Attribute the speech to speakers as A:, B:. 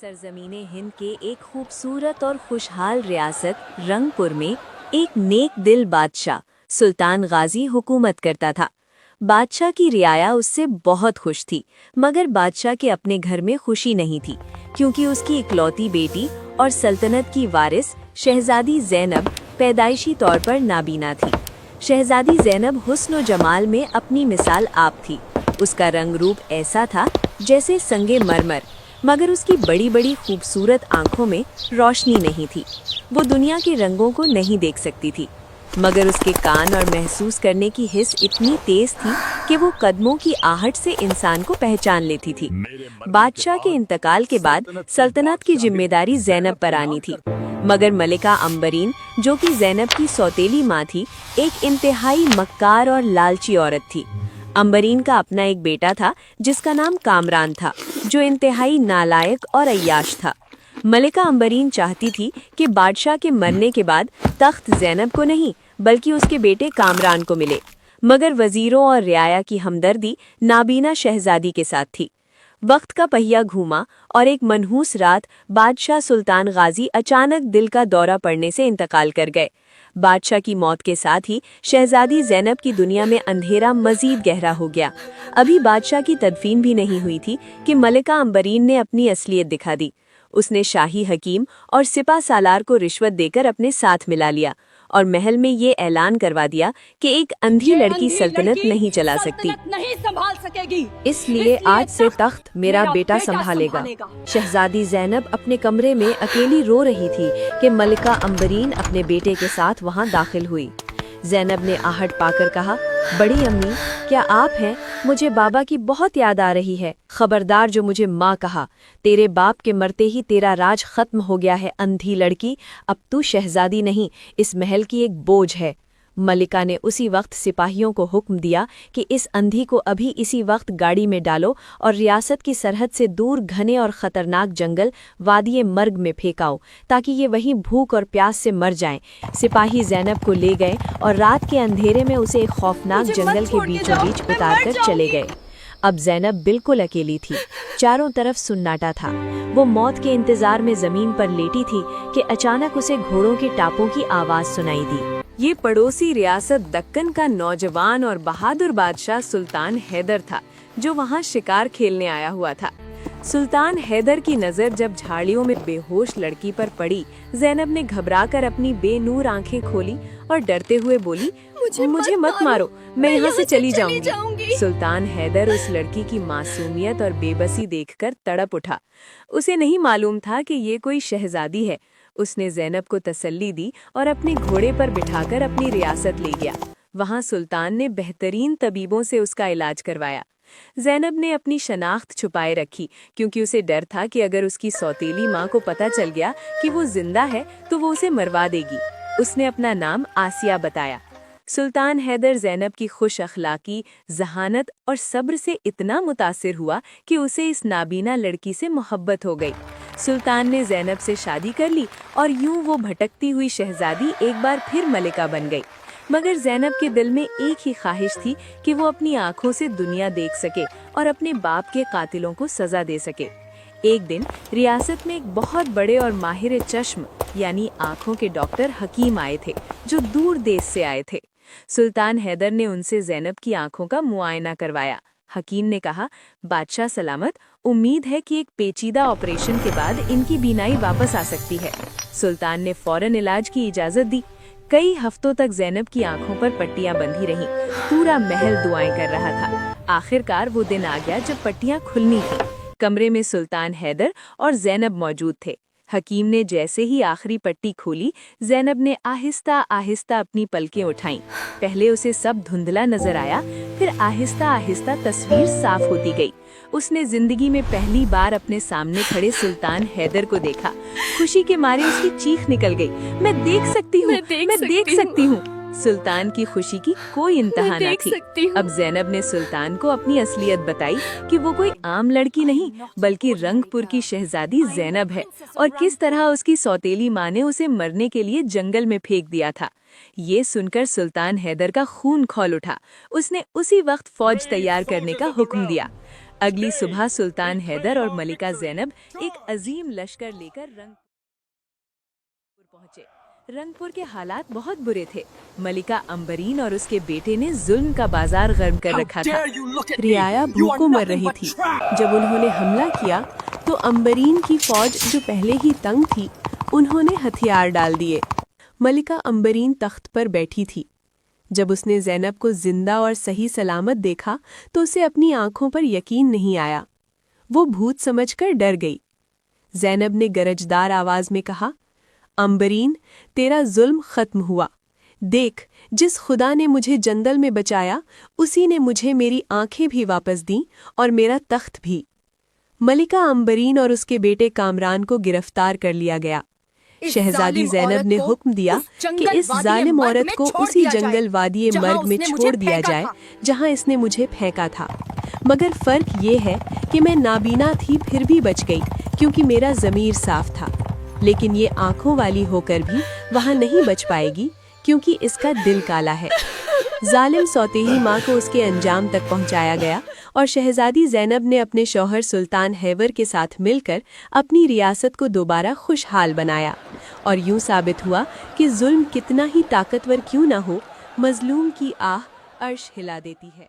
A: सरजमीन हिंद के एक खूबसूरत और खुशहाल रियासत रंगपुर में एक नेक दिल बादशाह सुल्तान गाजी हुकूमत करता था। बादशाह की रियाया उससे बहुत खुश थी, मगर बादशाह के अपने घर में खुशी नहीं थी, क्योंकि उसकी इकलौती बेटी और सल्तनत की वारिस शहजादी ज़ैनब पैदाइशी तौर पर नाबीना थी। शहजादी ज़ैनब हुस्न और जमाल में अपनी मिसाल आप थी। उसका रंग रूप ऐसा था जैसे संगे मरमर, मगर उसकी बड़ी बड़ी खूबसूरत आंखों में रोशनी नहीं थी। वो दुनिया के रंगों को नहीं देख सकती थी, मगर उसके कान और महसूस करने की हिस्स इतनी तेज थी कि वो कदमों की आहट से इंसान को पहचान लेती थी। बादशाह के इंतकाल के बाद सल्तनत की जिम्मेदारी ज़ैनब पर आनी थी, मगर मलिका अंबरीन, जो कि ज़ैनब की सौतेली माँ थी, एक इंतहाई मक्कार और लालची औरत थी। अंबरीन का अपना एक बेटा था जिसका नाम कामरान था, जो इंतहाई नालायक और अय्याश था। मलिका अंबरीन चाहती थी कि बादशाह के मरने के बाद तख्त ज़ैनब को नहीं बल्कि उसके बेटे कामरान को मिले, मगर वजीरों और रियाया की हमदर्दी नाबीना शहजादी के साथ थी। वक्त का पहिया घूमा और एक मनहूस रात बादशाह सुल्तान गाजी अचानक दिल का दौरा पड़ने से इंतकाल कर गए। बादशाह की मौत के साथ ही शहजादी ज़ैनब की दुनिया में अंधेरा मजीद गहरा हो गया। अभी बादशाह की तदफीन भी नहीं हुई थी कि मलिका अंबरीन ने अपनी असलियत दिखा दी। उसने शाही हकीम और सिपा सालार को रिश्वत देकर अपने साथ मिला लिया और महल में ये ऐलान करवा दिया कि एक अंधी लड़की सल्तनत नहीं चला सकती,
B: नहीं संभाल सकेगी।
A: इसलिए आज से तख्त मेरा बेटा संभालेगा। शहजादी ज़ैनब अपने कमरे में अकेली रो रही थी कि मलिका अंबरीन अपने बेटे के साथ वहां दाखिल हुई। ज़ैनब ने आहट पाकर कहा, बड़ी अम्मी, क्या आप हैं? मुझे बाबा की बहुत याद आ रही है। खबरदार जो मुझे माँ कहा। तेरे बाप के मरते ही तेरा राज खत्म हो गया है अंधी लड़की। अब तू शहजादी नहीं, इस महल की एक बोझ है। मलिका ने उसी वक्त सिपाहियों को हुक्म दिया कि इस अंधी को अभी इसी वक्त गाड़ी में डालो और रियासत की सरहद से दूर घने और ख़तरनाक जंगल वादिये मर्ग में फेंकाओ, ताकि ये वहीं भूख और प्यास से मर जाएं। सिपाही ज़ैनब को ले गए और रात के अंधेरे में उसे एक खौफनाक जंगल के बीचों बीच उतार कर चले गए। अब ज़ैनब बिल्कुल अकेली थी। चारों तरफ सुन्नाटा था। वो मौत के इंतजार में जमीन पर लेटी थी कि अचानक उसे घोड़ों के टापों की आवाज सुनाई दी। ये पड़ोसी रियासत दक्कन का नौजवान और बहादुर बादशाह सुल्तान हैदर था, जो वहाँ शिकार खेलने आया हुआ था। सुल्तान हैदर की नज़र जब झाड़ियों में बेहोश लड़की पर पड़ी, ज़ैनब ने घबराकर अपनी बेनूर आंखें खोली और डरते हुए बोली, मुझे मत मारो, मैं यहाँ से चली जाऊंगी। सुल्तान हैदर उस लड़की की मासूमियत और बेबसी देखकर तड़प उठा। उसे नहीं मालूम था कि ये कोई शहजादी है। उसने ज़ैनब को तसल्ली दी और अपने घोड़े पर बिठाकर अपनी रियासत ले गया। वहाँ सुल्तान ने बेहतरीन तबीबों से उसका इलाज करवाया। ज़ैनब ने अपनी शनाख्त छुपाए रखी, क्योंकि उसे डर था कि अगर उसकी सौतेली माँ को पता चल गया कि वो जिंदा है तो वो उसे मरवा देगी। उसने अपना नाम आसिया बताया। सुल्तान हैदर ज़ैनब की खुश अखलाकी, जहानत और सब्र से इतना मुतासिर हुआ कि उसे इस नाबीना लड़की से मोहब्बत हो गई। सुल्तान ने ज़ैनब से शादी कर ली और यूं वो भटकती हुई शहजादी एक बार फिर मलिका बन गई। मगर ज़ैनब के दिल में एक ही ख्वाहिश थी कि वो अपनी आंखों से दुनिया देख सके और अपने बाप के कातिलों को सजा दे सके। एक दिन रियासत में एक बहुत बड़े और माहिर चश्म यानी आंखों के डॉक्टर हकीम आए थे, जो दूर देश से आए थे। सुल्तान हैदर ने उनसे ज़ैनब की आंखों का मुआयना करवाया। हकीम ने कहा, बादशाह सलामत, उम्मीद है कि एक पेचीदा ऑपरेशन के बाद इनकी बीनाई वापस आ सकती है। सुल्तान ने फौरन इलाज की इजाज़त दी। कई हफ्तों तक ज़ैनब की आंखों पर पट्टियां बंधी रहीं। पूरा महल दुआएं कर रहा था। आखिरकार वो दिन आ गया जब पट्टियां खुलनी थी। कमरे में सुल्तान हैदर और ज़ैनब मौजूद थे। हकीम ने जैसे ही आखिरी पट्टी खोली, ज़ैनब ने आहिस्ता आहिस्ता अपनी पलकें उठाईं। पहले उसे सब धुंधला नजर आया, फिर आहिस्ता आहिस्ता तस्वीर साफ होती गई। उसने जिंदगी में पहली बार अपने सामने खड़े सुल्तान हैदर को देखा। खुशी के मारे उसकी चीख निकल गई, मैं देख सकती हूँ, मैं देख सकती हूँ। सुल्तान की खुशी की कोई इंतहा न थी। अब ज़ैनब ने सुल्तान को अपनी असलियत बताई कि वो कोई आम लड़की नहीं बल्कि रंगपुर की शहजादी ज़ैनब है, और किस तरह उसकी सौतेली माँ ने उसे मरने के लिए जंगल में फेंक दिया था। ये सुनकर सुल्तान हैदर का खून खौल उठा। उसने उसी वक्त फौज तैयार करने का हुक्म दिया। اگلی صبح سلطان حیدر اور ملکہ زینب ایک عظیم لشکر لے کر رنگپور پہنچے۔ رنگپور کے حالات بہت برے تھے۔ ملکہ امبرین اور اس کے بیٹے نے ظلم کا بازار گرم کر رکھا تھا۔ رعایا بھوکوں مر رہی تھی۔ جب انہوں نے حملہ کیا تو امبرین کی فوج جو پہلے ہی تنگ تھی، انہوں نے ہتھیار ڈال دیے۔ ملکہ امبرین تخت پر بیٹھی تھی۔ جب اس نے زینب کو زندہ اور صحیح سلامت دیکھا تو اسے اپنی آنکھوں پر یقین نہیں آیا۔ وہ بھوت سمجھ کر ڈر گئی۔ زینب نے گرجدار آواز میں کہا، امبرین، تیرا ظلم ختم ہوا۔ دیکھ، جس خدا نے مجھے جنگل میں بچایا، اسی نے مجھے میری آنکھیں بھی واپس دیں اور میرا تخت بھی۔ ملکہ امبرین اور اس کے بیٹے کامران کو گرفتار کر لیا گیا۔ شہزادی زینب نے حکم دیا کہ اس ظالم عورت کو اسی جنگل وادی مرگ میں چھوڑ دیا جائے جہاں اس نے مجھے پھینکا تھا۔ مگر فرق یہ ہے کہ میں نابینا تھی پھر بھی بچ گئی کیونکہ میرا ضمیر صاف تھا، لیکن یہ آنکھوں والی ہو کر بھی وہاں نہیں بچ پائے گی کیونکہ اس کا دل کالا ہے۔ ظالم سوتیلی ماں کو اس کے انجام تک پہنچایا گیا اور شہزادی زینب نے اپنے شوہر سلطان حیور کے ساتھ مل کر اپنی ریاست کو دوبارہ خوشحال بنایا، اور یوں ثابت ہوا کہ ظلم کتنا ہی طاقتور کیوں نہ ہو، مظلوم کی آہ عرش ہلا دیتی ہے۔